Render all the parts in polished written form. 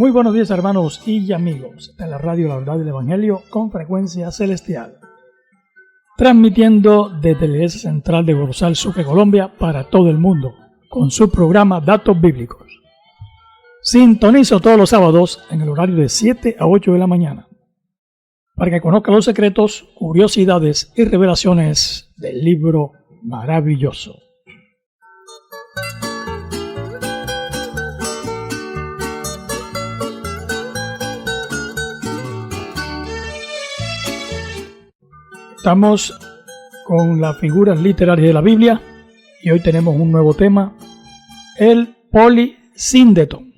Muy buenos días, hermanos y amigos de la radio La Verdad del Evangelio con frecuencia celestial, transmitiendo desde la Iglesia Central de Corozal, Sucre, Colombia, para todo el mundo, con su programa Datos Bíblicos. Sintonizo todos los sábados en el horario de 7 a 8 de la mañana, para que conozca los secretos, curiosidades y revelaciones del libro maravilloso. Estamos con las figuras literarias de la Biblia y hoy tenemos un nuevo tema, el polisíndeton.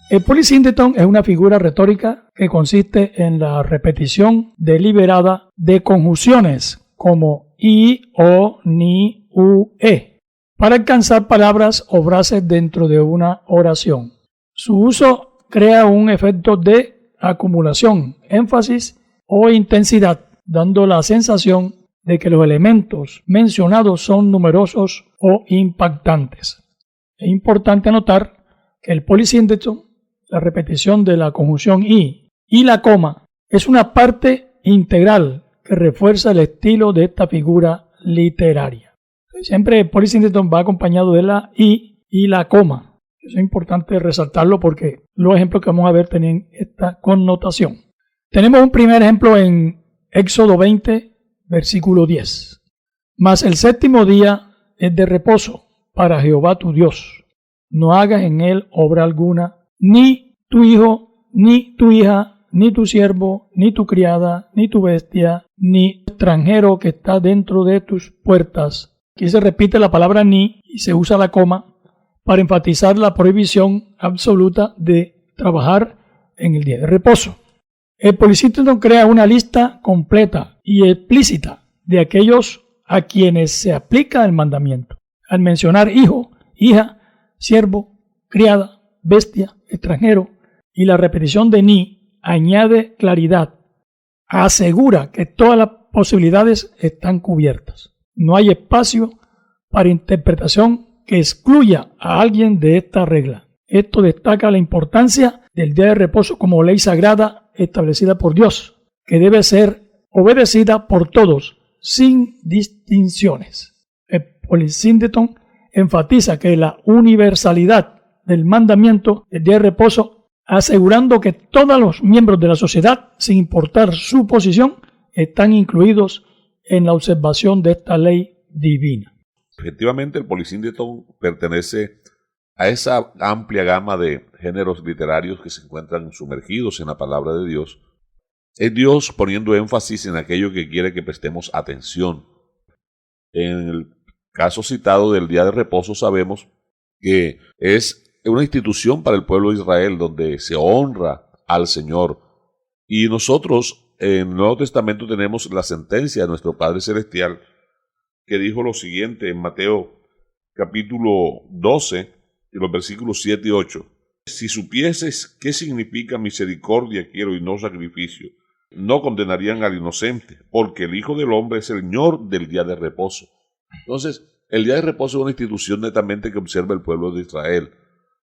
El polisíndeton es una figura retórica que consiste en la repetición deliberada de conjunciones como i, o, ni, u, e, para alcanzar palabras o frases dentro de una oración. Su uso crea un efecto de acumulación, énfasis o intensidad, dando la sensación de que los elementos mencionados son numerosos o impactantes. Es importante notar que el polisíndeton, la repetición de la conjunción y la coma, es una parte integral que refuerza el estilo de esta figura literaria. Siempre el polisíndeton va acompañado de la y la coma. Eso es importante resaltarlo porque los ejemplos que vamos a ver tienen esta connotación. Tenemos un primer ejemplo en Éxodo 20, versículo 10. Mas el séptimo día es de reposo para Jehová tu Dios. No hagas en él obra alguna, ni tu hijo, ni tu hija, ni tu siervo, ni tu criada, ni tu bestia, ni extranjero que está dentro de tus puertas. Aquí se repite la palabra ni y se usa la coma para enfatizar la prohibición absoluta de trabajar en el día de reposo. El polisíndeton crea una lista completa y explícita de aquellos a quienes se aplica el mandamiento. Al mencionar hijo, hija, siervo, criada, bestia, extranjero y la repetición de ni añade claridad. Asegura que todas las posibilidades están cubiertas. No hay espacio para interpretación que excluya a alguien de esta regla. Esto destaca la importancia del día de reposo como ley sagrada establecida por Dios, que debe ser obedecida por todos, sin distinciones. El polisíndeton enfatiza que la universalidad del mandamiento del día de reposo, asegurando que todos los miembros de la sociedad, sin importar su posición, están incluidos en la observación de esta ley divina. Efectivamente, el polisíndeton pertenece a esa amplia gama de géneros literarios que se encuentran sumergidos en la palabra de Dios. Es Dios poniendo énfasis en aquello que quiere que prestemos atención. En el caso citado del día de reposo sabemos que es una institución para el pueblo de Israel donde se honra al Señor. Y nosotros en el Nuevo Testamento tenemos la sentencia de nuestro Padre Celestial que dijo lo siguiente en Mateo capítulo 12, y los versículos 7 y 8. Si supieses qué significa misericordia quiero y no sacrificio, no condenarían al inocente, porque el Hijo del Hombre es el Señor del día de reposo. Entonces, el día de reposo es una institución netamente que observa el pueblo de Israel.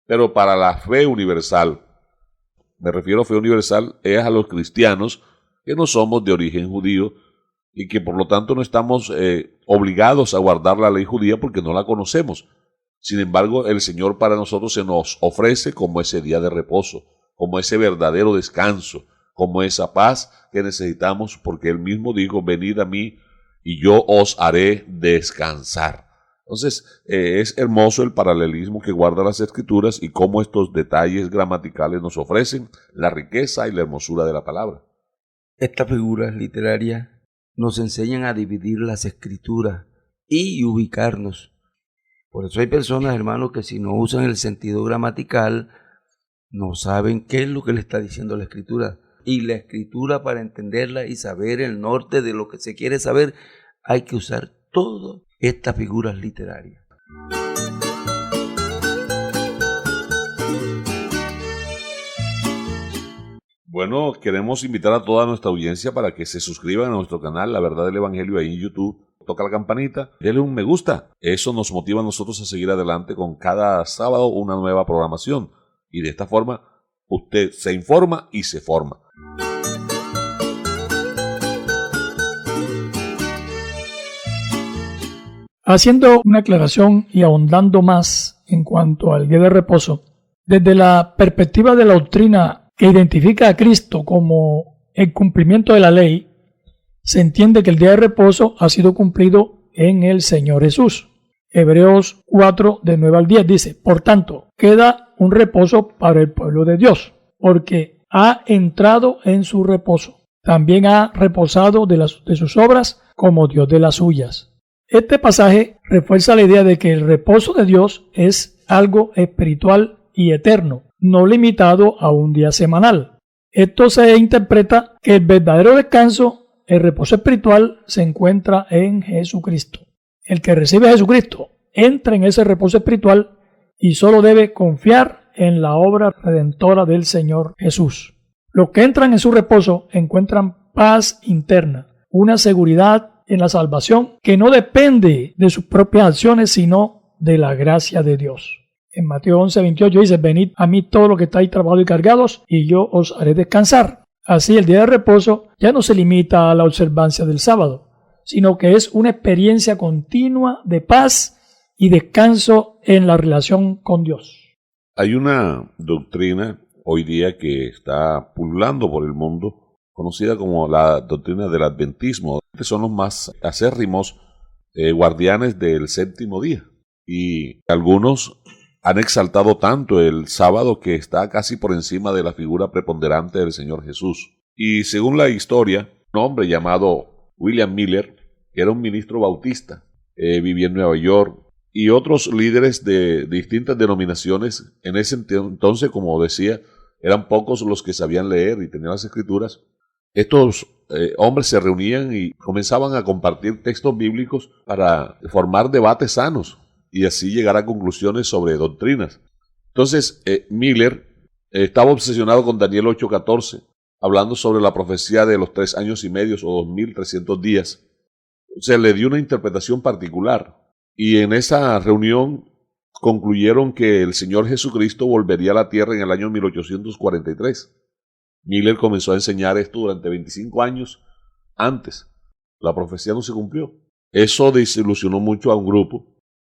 Pero para la fe universal, me refiero a fe universal, es a los cristianos que no somos de origen judío y que por lo tanto no estamos obligados a guardar la ley judía porque no la conocemos. Sin embargo, el Señor para nosotros se nos ofrece como ese día de reposo, como ese verdadero descanso, como esa paz que necesitamos, porque Él mismo dijo, venid a mí y yo os haré descansar. Entonces, es hermoso el paralelismo que guarda las Escrituras y cómo estos detalles gramaticales nos ofrecen la riqueza y la hermosura de la palabra. Estas figuras literarias nos enseñan a dividir las Escrituras y ubicarnos. Por eso hay personas, hermanos, que si no usan el sentido gramatical, no saben qué es lo que le está diciendo la Escritura. Y la Escritura, para entenderla y saber el norte de lo que se quiere saber, hay que usar todas estas figuras literarias. Bueno, queremos invitar a toda nuestra audiencia para que se suscriban a nuestro canal La Verdad del Evangelio ahí en YouTube. Toca la campanita, denle un me gusta. Eso nos motiva a nosotros a seguir adelante con cada sábado una nueva programación. Y de esta forma usted se informa y se forma. Haciendo una aclaración y ahondando más en cuanto al día de reposo, desde la perspectiva de la doctrina que identifica a Cristo como el cumplimiento de la ley, se entiende que el día de reposo ha sido cumplido en el Señor Jesús. Hebreos 4, de 9 al 10 dice: por tanto, queda un reposo para el pueblo de Dios, porque ha entrado en su reposo. También ha reposado de sus obras como Dios de las suyas. Este pasaje refuerza la idea de que el reposo de Dios es algo espiritual y eterno, no limitado a un día semanal. Esto se interpreta que el verdadero descanso, el reposo espiritual, se encuentra en Jesucristo. El que recibe a Jesucristo entra en ese reposo espiritual y solo debe confiar en la obra redentora del Señor Jesús. Los que entran en su reposo encuentran paz interna, una seguridad en la salvación que no depende de sus propias acciones, sino de la gracia de Dios. En Mateo 11:28 dice: venid a mí todos los que estáis trabajados y cargados, y yo os haré descansar. Así, el día de reposo ya no se limita a la observancia del sábado, sino que es una experiencia continua de paz y descanso en la relación con Dios. Hay una doctrina hoy día que está pululando por el mundo, conocida como la doctrina del adventismo. Son los más acérrimos guardianes del séptimo día. Y algunos han exaltado tanto el sábado que está casi por encima de la figura preponderante del Señor Jesús. Y según la historia, un hombre llamado William Miller, que era un ministro bautista, vivía en Nueva York, y otros líderes de distintas denominaciones, en ese entonces, como decía, eran pocos los que sabían leer y tenían las escrituras. Estos hombres se reunían y comenzaban a compartir textos bíblicos para formar debates sanos y así llegar a conclusiones sobre doctrinas. Entonces, Miller estaba obsesionado con Daniel 8:14, hablando sobre la profecía de los 3 años y medio o 2300 días. Se le dio una interpretación particular y en esa reunión concluyeron que el Señor Jesucristo volvería a la tierra en el año 1843. Miller comenzó a enseñar esto durante 25 años antes. La profecía no se cumplió. Eso desilusionó mucho a un grupo.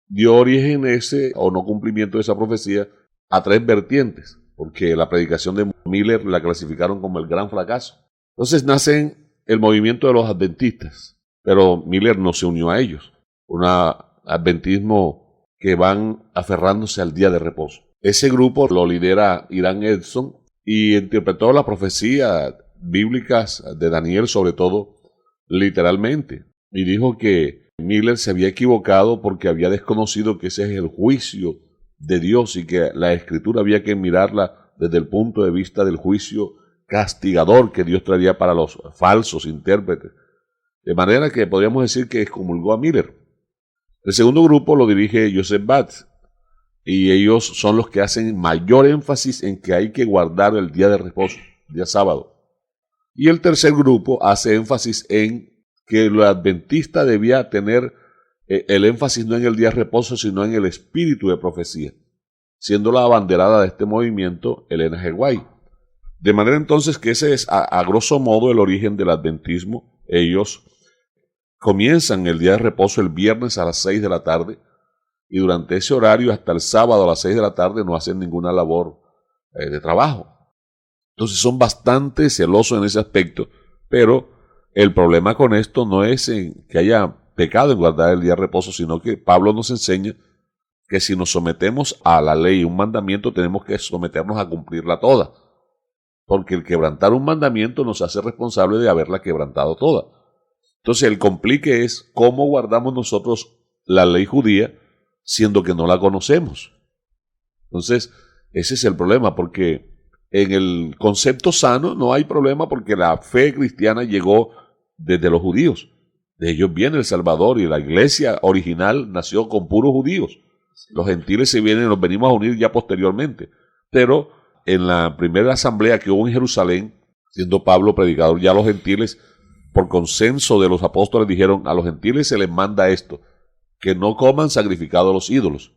Dio origen ese o no cumplimiento de esa profecía a 3 vertientes, porque la predicación de Miller la clasificaron como el gran fracaso. Entonces nace el movimiento de los adventistas, pero Miller no se unió a ellos. Un adventismo que van aferrándose al día de reposo. Ese grupo lo lidera Irán Edson, y interpretó las profecías bíblicas de Daniel, sobre todo, literalmente. Y dijo que Miller se había equivocado porque había desconocido que ese es el juicio de Dios y que la Escritura había que mirarla desde el punto de vista del juicio castigador que Dios traería para los falsos intérpretes. De manera que podríamos decir que excomulgó a Miller. El segundo grupo lo dirige Joseph Batz, y ellos son los que hacen mayor énfasis en que hay que guardar el día de reposo, día sábado. Y el tercer grupo hace énfasis en que el adventista debía tener el énfasis no en el día de reposo, sino en el espíritu de profecía, siendo la abanderada de este movimiento Elena G. White. De manera entonces que ese es a grosso modo el origen del adventismo. Ellos comienzan el día de reposo el viernes a las 6 de la tarde, y durante ese horario hasta el sábado a las 6 de la tarde no hacen ninguna labor de trabajo. Entonces son bastante celosos en ese aspecto, pero el problema con esto no es en que haya pecado en guardar el día de reposo, sino que Pablo nos enseña que si nos sometemos a la ley, un mandamiento, tenemos que someternos a cumplirla toda, porque el quebrantar un mandamiento nos hace responsable de haberla quebrantado toda. Entonces el complique es cómo guardamos nosotros la ley judía siendo que no la conocemos. Entonces, ese es el problema, porque en el concepto sano no hay problema porque la fe cristiana llegó desde los judíos. De ellos viene el Salvador y la iglesia original nació con puros judíos. Los gentiles nos venimos a unir ya posteriormente. Pero en la primera asamblea que hubo en Jerusalén, siendo Pablo predicador, ya los gentiles, por consenso de los apóstoles, dijeron: a los gentiles se les manda esto, que no coman sacrificado a los ídolos,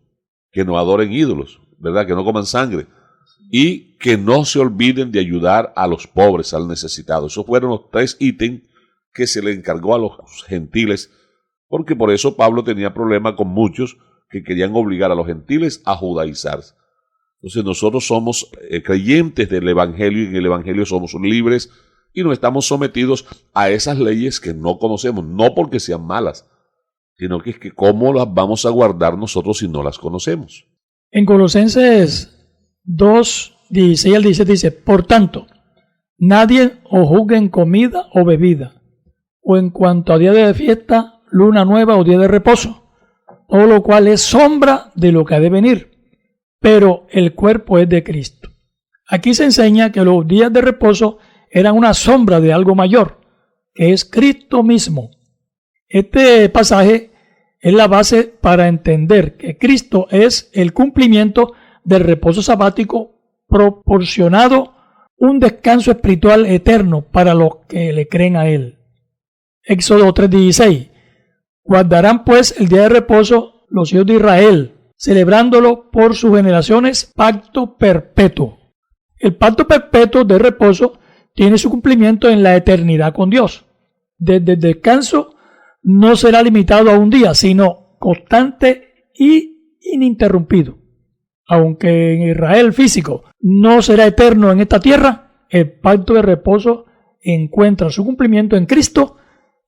que no adoren ídolos, ¿verdad? Que no coman sangre. y que no se olviden de ayudar a los pobres, al necesitado. Esos fueron los 3 ítems que se le encargó a los gentiles, porque por eso Pablo tenía problema con muchos que querían obligar a los gentiles a judaizarse. Entonces nosotros somos creyentes del Evangelio, y en el Evangelio somos libres y no estamos sometidos a esas leyes que no conocemos, no porque sean malas, sino que es que cómo las vamos a guardar nosotros si no las conocemos. En Colosenses 2, 16 al 17 dice: por tanto, nadie os juzgue en comida o bebida, o en cuanto a día de fiesta, luna nueva o día de reposo, todo lo cual es sombra de lo que ha de venir, pero el cuerpo es de Cristo. Aquí se enseña que los días de reposo eran una sombra de algo mayor, que es Cristo mismo. Este pasaje es la base para entender que Cristo es el cumplimiento del reposo sabático, proporcionado un descanso espiritual eterno para los que le creen a Él. Éxodo 3:16: guardarán pues el día de reposo los hijos de Israel, celebrándolo por sus generaciones, pacto perpetuo. El pacto perpetuo de reposo tiene su cumplimiento en la eternidad con Dios. Desde el descanso no será limitado a un día, sino constante y ininterrumpido. Aunque en Israel físico no será eterno en esta tierra, el pacto de reposo encuentra su cumplimiento en Cristo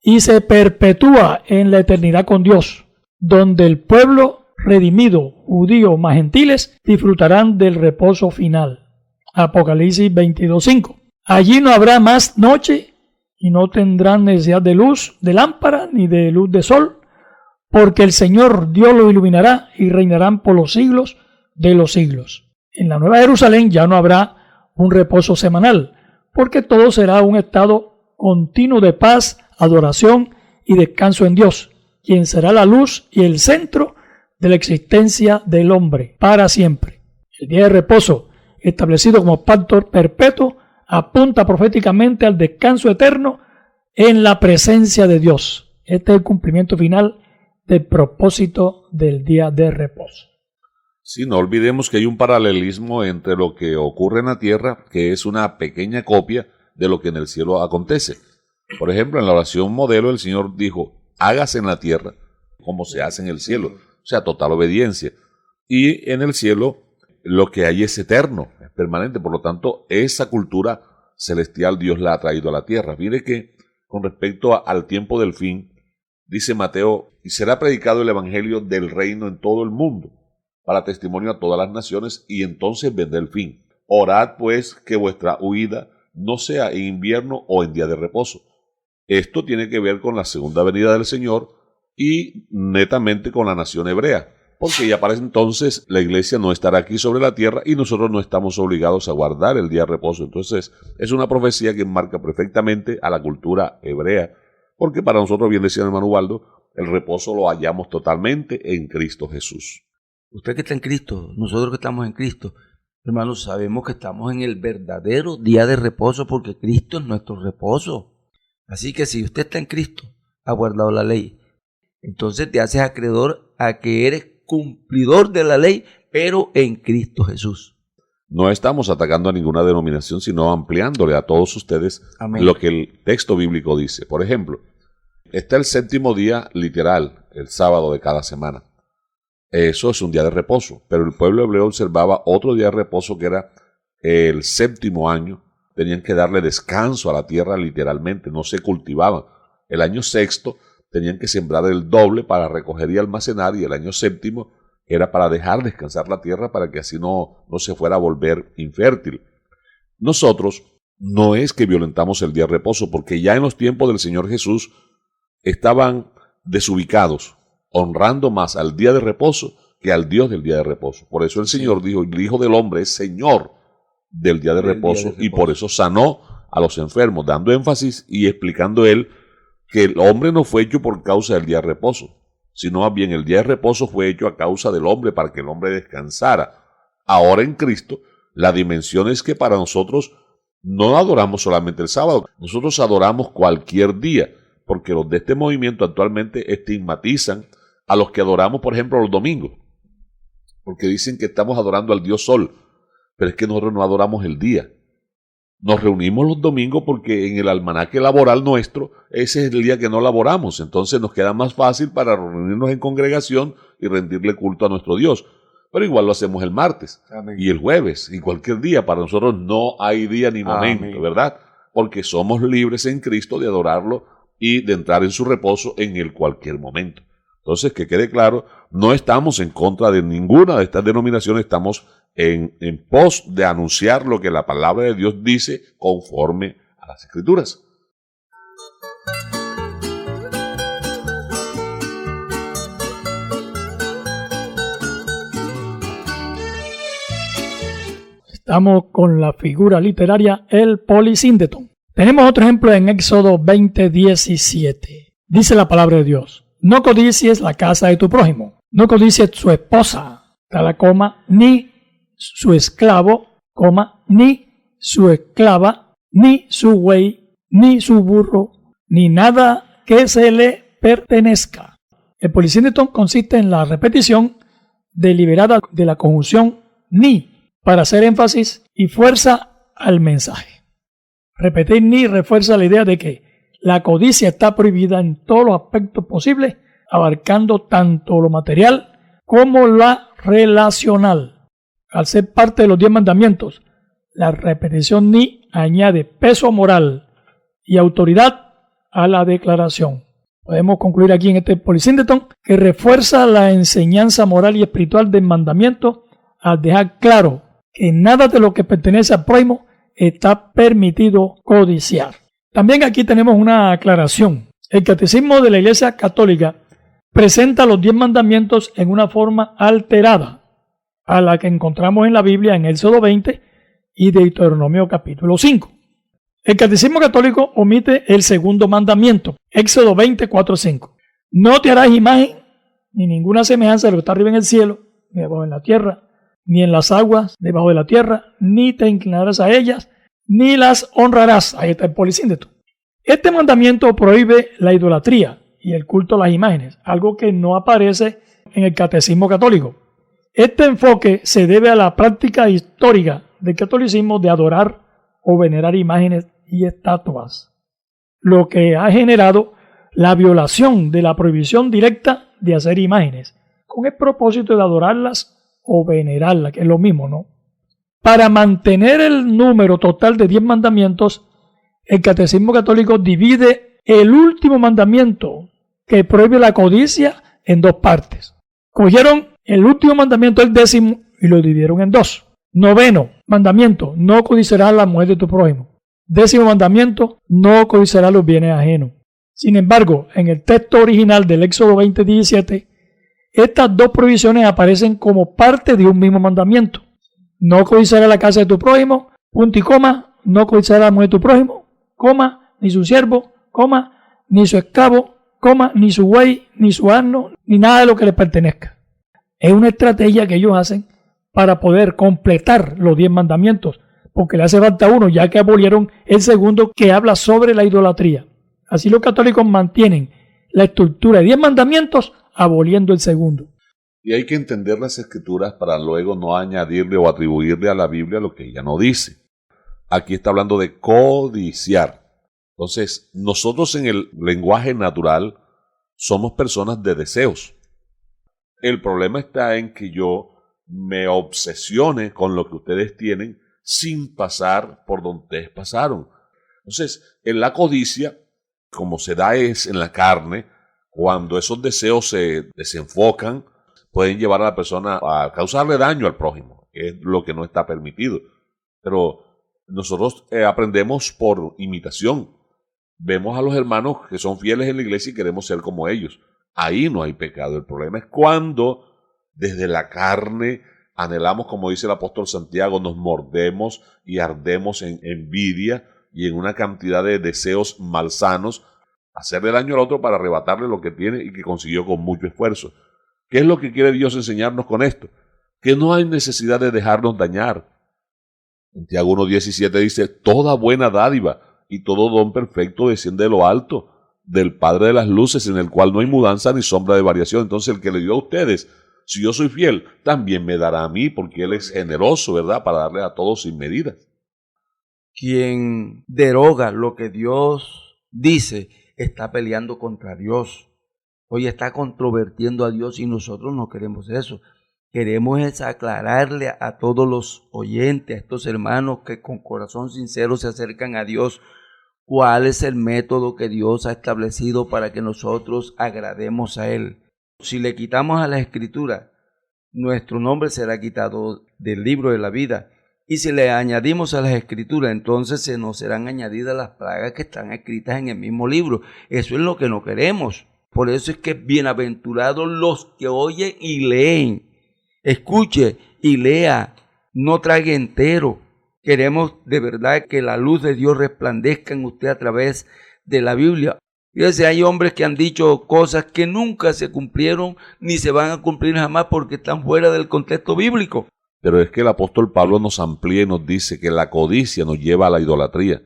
y se perpetúa en la eternidad con Dios, donde el pueblo redimido, judío más gentiles, disfrutarán del reposo final. Apocalipsis 22:5. Allí no habrá más noche y no tendrán necesidad de luz de lámpara ni de luz de sol, porque el Señor Dios los iluminará y reinarán por los siglos de los siglos. En la Nueva Jerusalén ya no habrá un reposo semanal, porque todo será un estado continuo de paz, adoración y descanso en Dios, quien será la luz y el centro de la existencia del hombre para siempre. El día de reposo, establecido como pacto perpetuo, apunta proféticamente al descanso eterno en la presencia de Dios. Este es el cumplimiento final del propósito del día de reposo. Sí, no olvidemos que hay un paralelismo entre lo que ocurre en la tierra, que es una pequeña copia de lo que en el cielo acontece. Por ejemplo, en la oración modelo el Señor dijo: hágase en la tierra como se hace en el cielo. O sea, total obediencia. Y en el cielo lo que hay es eterno, es permanente. Por lo tanto, esa cultura celestial Dios la ha traído a la tierra. Mire que con respecto al tiempo del fin, dice Mateo: y será predicado el evangelio del reino en todo el mundo, para testimonio a todas las naciones, y entonces vendrá el fin. Orad pues que vuestra huida no sea en invierno o en día de reposo. Esto tiene que ver con la segunda venida del Señor y netamente con la nación hebrea, porque ya para entonces la iglesia no estará aquí sobre la tierra y nosotros no estamos obligados a guardar el día de reposo. Entonces es una profecía que enmarca perfectamente a la cultura hebrea, porque para nosotros, bien decía el hermano Ubaldo, el reposo lo hallamos totalmente en Cristo Jesús. Usted que está en Cristo, nosotros que estamos en Cristo, hermanos, sabemos que estamos en el verdadero día de reposo, porque Cristo es nuestro reposo. Así que si usted está en Cristo, ha guardado la ley, entonces te haces acreedor a que eres cumplidor de la ley, pero en Cristo Jesús. No estamos atacando a ninguna denominación, sino ampliándole a todos ustedes Amén. Lo que el texto bíblico dice. Por ejemplo, está el séptimo día literal, el sábado de cada semana. Eso es un día de reposo, pero el pueblo hebreo observaba otro día de reposo que era el séptimo año. Tenían que darle descanso a la tierra literalmente, no se cultivaban. El año sexto tenían que sembrar el doble para recoger y almacenar, y el año séptimo era para dejar descansar la tierra para que así no se fuera a volver infértil. Nosotros no es que violentamos el día de reposo, porque ya en los tiempos del Señor Jesús estaban desubicados, honrando más al día de reposo que al Dios del día de reposo. Por eso el Señor dijo: el Hijo del Hombre es Señor del día de reposo, y por eso sanó a los enfermos, dando énfasis y explicando él que el hombre no fue hecho por causa del día de reposo, sino más bien el día de reposo fue hecho a causa del hombre, para que el hombre descansara. Ahora en Cristo, la dimensión es que para nosotros no adoramos solamente el sábado, nosotros adoramos cualquier día, porque los de este movimiento actualmente estigmatizan a los que adoramos, por ejemplo, los domingos, porque dicen que estamos adorando al Dios Sol. pero es que nosotros no adoramos el día. Nos reunimos los domingos porque en el almanaque laboral nuestro, ese es el día que no laboramos. Entonces nos queda más fácil para reunirnos en congregación y rendirle culto a nuestro Dios. Pero igual lo hacemos el martes. Amén. Y el jueves y cualquier día. Para nosotros no hay día ni momento, amén, ¿verdad? Porque somos libres en Cristo de adorarlo y de entrar en su reposo en el cualquier momento. Entonces, que quede claro, no estamos en contra de ninguna de estas denominaciones, estamos en pos de anunciar lo que la palabra de Dios dice conforme a las Escrituras. Estamos con la figura literaria el polisíndeton. Tenemos otro ejemplo en Éxodo 20:17. Dice la palabra de Dios: no codicies la casa de tu prójimo, no codicies su esposa, ni su esclavo, ni su esclava, ni su buey, ni su burro, ni nada que se le pertenezca. El polisíndeton consiste en la repetición deliberada de la conjunción ni para hacer énfasis y fuerza al mensaje. Repetir ni refuerza la idea de que la codicia está prohibida en todos los aspectos posibles, abarcando tanto lo material como la relacional. Al ser parte de los 10 mandamientos, la repetición ni añade peso moral y autoridad a la declaración. Podemos concluir aquí en este polisíndeton que refuerza la enseñanza moral y espiritual del mandamiento al dejar claro que nada de lo que pertenece al prójimo está permitido codiciar. También aquí tenemos una aclaración. El Catecismo de la Iglesia Católica presenta los 10 mandamientos en una forma alterada a la que encontramos en la Biblia en Éxodo 20 y Deuteronomio capítulo 5. El Catecismo Católico omite el segundo mandamiento, Éxodo 20, 4, 5. No te harás imagen ni ninguna semejanza de lo que está arriba en el cielo, ni debajo en la tierra, ni en las aguas debajo de la tierra, ni te inclinarás a ellas, ni las honrarás. Ahí está el polisíndeton. Este mandamiento prohíbe la idolatría y el culto a las imágenes, algo que no aparece en el Catecismo Católico. Este enfoque se debe a la práctica histórica del catolicismo de adorar o venerar imágenes y estatuas, lo que ha generado la violación de la prohibición directa de hacer imágenes, con el propósito de adorarlas o venerarlas, que es lo mismo, ¿no? Para mantener el número total de 10 mandamientos, el Catecismo Católico divide el último mandamiento, que prohíbe la codicia, en 2 partes. Cogieron el último mandamiento, el 10º, y lo dividieron en 2. 9º mandamiento: no codiciarás la mujer de tu prójimo. 10º mandamiento: no codiciarás los bienes ajenos. Sin embargo, en el texto original del Éxodo 20:17, estas 2 prohibiciones aparecen como parte de un mismo mandamiento. No codiciarás la casa de tu prójimo, punto y coma, no codiciarás la mujer de tu prójimo, coma, ni su siervo, coma, ni su esclavo, coma, ni su buey, ni su asno, ni nada de lo que le pertenezca. Es una estrategia que ellos hacen para poder completar los 10 mandamientos, porque le hace falta uno, ya que abolieron el segundo, que habla sobre la idolatría. Así los católicos mantienen la estructura de 10 mandamientos, aboliendo el segundo. Y hay que entender las Escrituras para luego no añadirle o atribuirle a la Biblia lo que ella no dice. Aquí está hablando de codiciar. Entonces, nosotros en el lenguaje natural somos personas de deseos. El problema está en que yo me obsesione con lo que ustedes tienen sin pasar por donde ustedes pasaron. Entonces, en la codicia, como se da es en la carne, cuando esos deseos se desenfocan, pueden llevar a la persona a causarle daño al prójimo, que es lo que no está permitido. Pero nosotros aprendemos por imitación. Vemos a los hermanos que son fieles en la iglesia y queremos ser como ellos. Ahí no hay pecado. El problema es cuando desde la carne anhelamos, como dice el apóstol Santiago, nos mordemos y ardemos en envidia y en una cantidad de deseos malsanos, hacerle daño al otro para arrebatarle lo que tiene y que consiguió con mucho esfuerzo. ¿Qué es lo que quiere Dios enseñarnos con esto? Que no hay necesidad de dejarnos dañar. Santiago 1:17 dice: toda buena dádiva y todo don perfecto desciende de lo alto, del Padre de las luces, en el cual no hay mudanza ni sombra de variación. Entonces el que le dio a ustedes Si yo soy fiel, también me dará a mí, porque Él es generoso, ¿verdad? Para darle a todos sin medida. Quien deroga lo que Dios dice está peleando contra Dios. Hoy está controvertiendo a Dios y nosotros no queremos eso. Queremos es aclararle a todos los oyentes, a estos hermanos que con corazón sincero se acercan a Dios, cuál es el método que Dios ha establecido para que nosotros agrademos a Él. Si le quitamos a la Escritura, nuestro nombre será quitado del libro de la vida. Y si le añadimos a las Escrituras, entonces se nos serán añadidas las plagas que están escritas en el mismo libro. Eso es lo que no queremos. Por eso es que bienaventurados los que oyen y leen. Escuche y lea, no trague entero. Queremos de verdad que la luz de Dios resplandezca en usted a través de la Biblia. Fíjese, hay hombres que han dicho cosas que nunca se cumplieron ni se van a cumplir jamás porque están fuera del contexto bíblico. Pero es que el apóstol Pablo nos amplía y nos dice que la codicia nos lleva a la idolatría.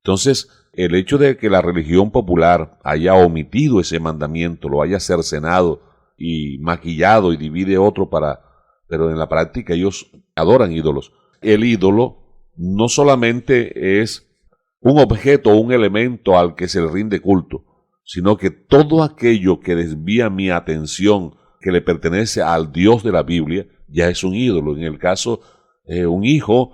Entonces, el hecho de que la religión popular haya omitido ese mandamiento, lo haya cercenado y maquillado y divide otro pero en la práctica ellos adoran ídolos. El ídolo no solamente es un objeto o un elemento al que se le rinde culto, sino que todo aquello que desvía mi atención, que le pertenece al Dios de la Biblia, ya es un ídolo. En el caso de un hijo,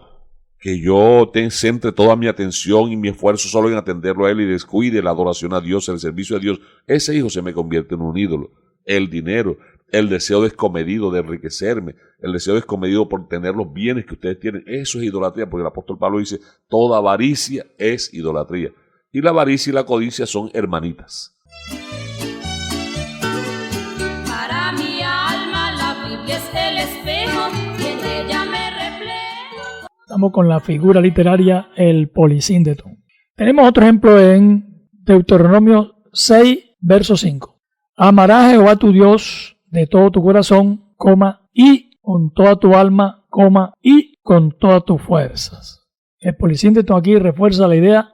que yo centre toda mi atención y mi esfuerzo solo en atenderlo a Él y descuide la adoración a Dios, el servicio a Dios, ese hijo se me convierte en un ídolo. El dinero, el deseo descomedido de enriquecerme, el deseo descomedido por tener los bienes que ustedes tienen, eso es idolatría, porque el apóstol Pablo dice, toda avaricia es idolatría. Y la avaricia y la codicia son hermanitas. Para mi alma la Biblia es el espejo y en ella me reflejo. Estamos con la figura literaria el polisíndeto. Tenemos otro ejemplo en Deuteronomio 6, verso 5. Amarás a Jehová tu Dios de todo tu corazón, y con toda tu alma, y con todas tus fuerzas. El polisíndeto aquí refuerza la idea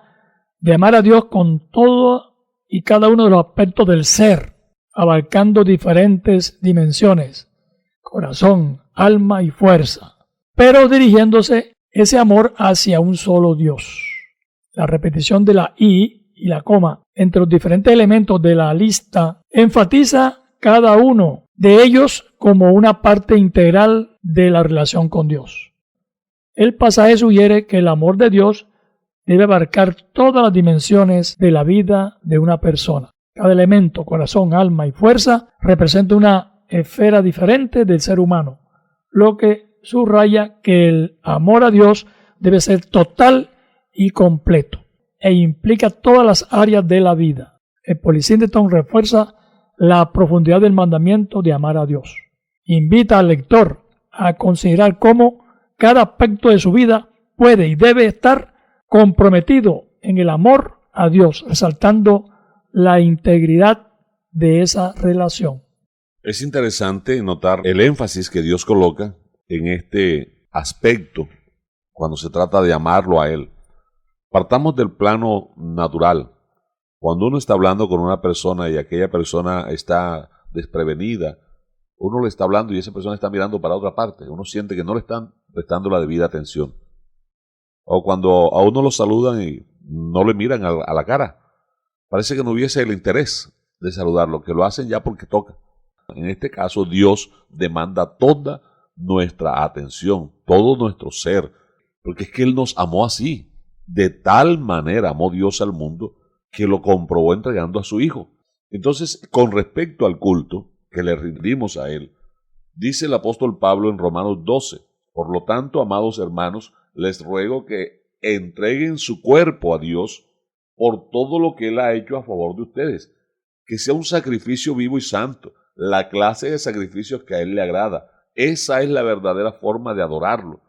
de amar a Dios con todo y cada uno de los aspectos del ser, abarcando diferentes dimensiones, corazón, alma y fuerza, pero dirigiéndose ese amor hacia un solo Dios. La repetición de la y la coma entre los diferentes elementos de la lista enfatiza cada uno de ellos como una parte integral de la relación con Dios. El pasaje sugiere que el amor de Dios debe abarcar todas las dimensiones de la vida de una persona. Cada elemento, corazón, alma y fuerza, representa una esfera diferente del ser humano, lo que subraya que el amor a Dios debe ser total y completo e implica todas las áreas de la vida. El polisíndeto refuerza la profundidad del mandamiento de amar a Dios. Invita al lector a considerar cómo cada aspecto de su vida puede y debe estar comprometido en el amor a Dios, resaltando la integridad de esa relación. Es interesante notar el énfasis que Dios coloca en este aspecto cuando se trata de amarlo a Él. Partamos del plano natural. Cuando uno está hablando con una persona y aquella persona está desprevenida, uno le está hablando y esa persona está mirando para otra parte. Uno siente que no le están prestando la debida atención. O cuando a uno lo saludan y no le miran a la cara. Parece que no hubiese el interés de saludarlo, que lo hacen ya porque toca. En este caso, Dios demanda toda nuestra atención, todo nuestro ser, porque es que Él nos amó así. De tal manera amó Dios al mundo que lo comprobó entregando a su Hijo. Entonces, con respecto al culto que le rendimos a Él, dice el apóstol Pablo en Romanos 12, por lo tanto, amados hermanos, les ruego que entreguen su cuerpo a Dios por todo lo que Él ha hecho a favor de ustedes, que sea un sacrificio vivo y santo, la clase de sacrificios que a Él le agrada. Esa es la verdadera forma de adorarlo.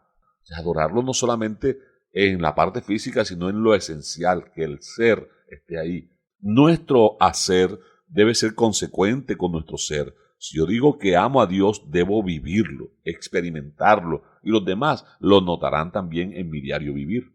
Adorarlo no solamente en la parte física, sino en lo esencial, que el ser esté ahí. Nuestro hacer debe ser consecuente con nuestro ser. Si yo digo que amo a Dios, debo vivirlo, experimentarlo, y los demás lo notarán también en mi diario vivir.